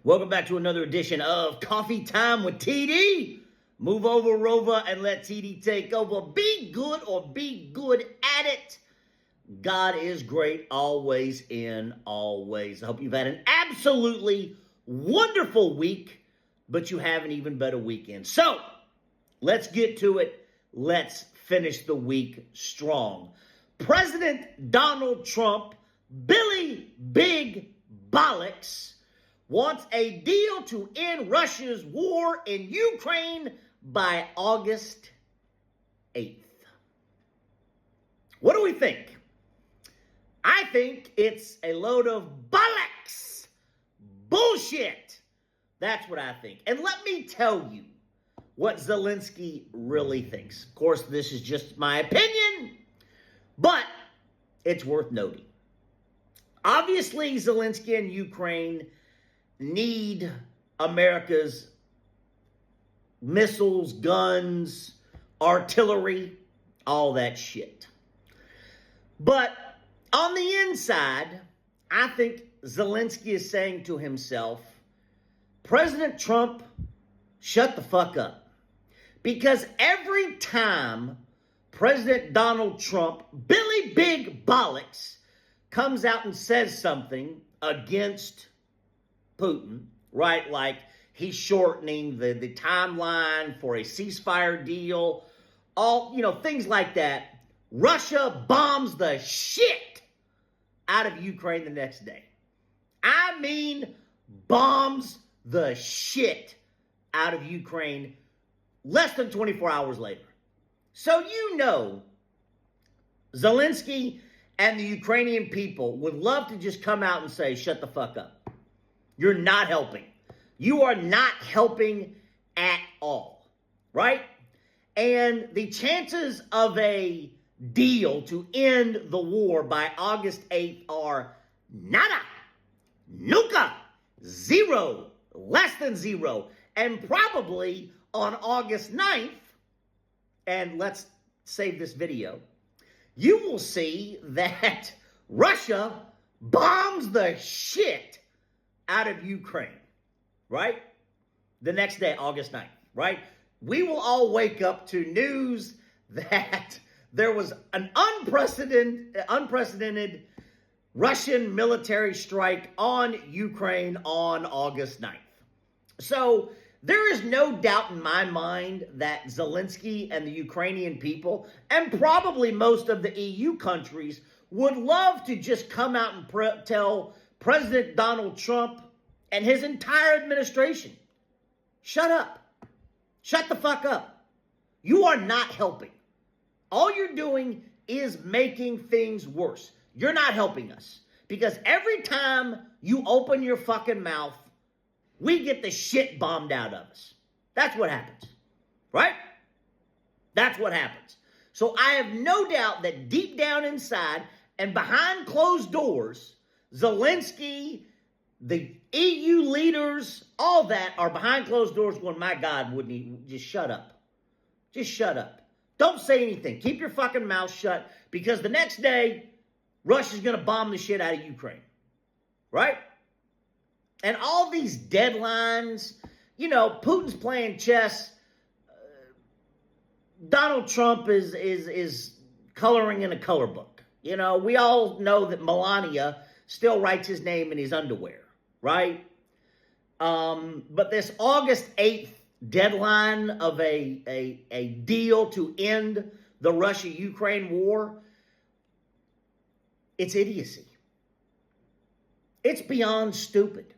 Welcome back to another edition of Coffee Time with TD. Move over, Rover, and let TD take over. Be good or be good at it. God is great always in always. I hope you've had an absolutely wonderful week, but you have an even better weekend. So, let's get to it. Let's finish the week strong. President Donald Trump, Billy Big Bollocks, wants a deal to end Russia's war in Ukraine by August 8th. What do we think? I think it's a load of bollocks. Bullshit. That's what I think. And let me tell you what Zelensky really thinks. Of course, this is just my opinion, but it's worth noting. Obviously, Zelensky and Ukraine need America's missiles, guns, artillery, all that shit. But on the inside, I think Zelensky is saying to himself, President Trump, shut the fuck up. Because every time President Donald Trump, Billy Big Bollocks, comes out and says something against Putin, right? Like he's shortening the timeline for a ceasefire deal, things like that. Russia bombs the shit out of Ukraine the next day. I mean, bombs the shit out of Ukraine less than 24 hours later. So Zelensky and the Ukrainian people would love to just come out and say, shut the fuck up. You're not helping. You are not helping at all, right? And the chances of a deal to end the war by August 8th are nada, nunca, zero, less than zero. And probably on August 9th, and let's save this video, you will see that Russia bombs the shit out of Ukraine, right? The next day, August 9th, right? We will all wake up to news that there was an unprecedented Russian military strike on Ukraine on August 9th. So there is no doubt in my mind that Zelensky and the Ukrainian people, and probably most of the EU countries, would love to just come out and tell President Donald Trump and his entire administration, shut up. Shut the fuck up. You are not helping. All you're doing is making things worse. You're not helping us. Because every time you open your fucking mouth, we get the shit bombed out of us. That's what happens. Right? That's what happens. So I have no doubt that deep down inside and behind closed doors, Zelensky, the EU leaders, all that are behind closed doors going, my God, wouldn't he just shut up? Just shut up. Don't say anything. Keep your fucking mouth shut because the next day, Russia's going to bomb the shit out of Ukraine. Right? And all these deadlines, Putin's playing chess. Donald Trump is coloring in a color book. We all know that Melania still writes his name in his underwear, right? But this August 8th deadline of a deal to end the Russia-Ukraine war, it's idiocy. It's beyond stupid.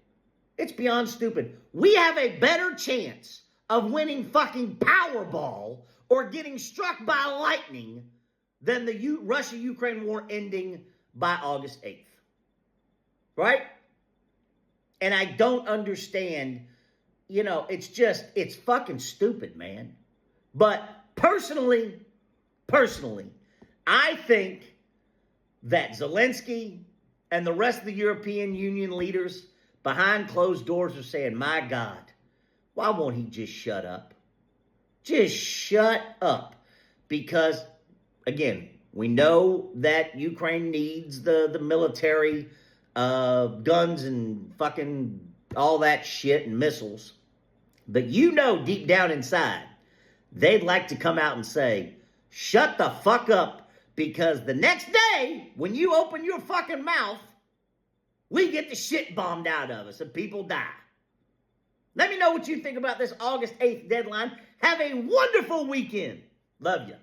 It's beyond stupid. We have a better chance of winning fucking Powerball or getting struck by lightning than the Russia-Ukraine war ending by August 8th. Right? And I don't understand, it's fucking stupid, man. But personally, I think that Zelensky and the rest of the European Union leaders behind closed doors are saying, my God, why won't he just shut up? Just shut up. Because, again, we know that Ukraine needs the military guns and fucking all that shit and missiles. But you know deep down inside, they'd like to come out and say, shut the fuck up, because the next day, when you open your fucking mouth, we get the shit bombed out of us and people die. Let me know what you think about this August 8th deadline. Have a wonderful weekend. Love you.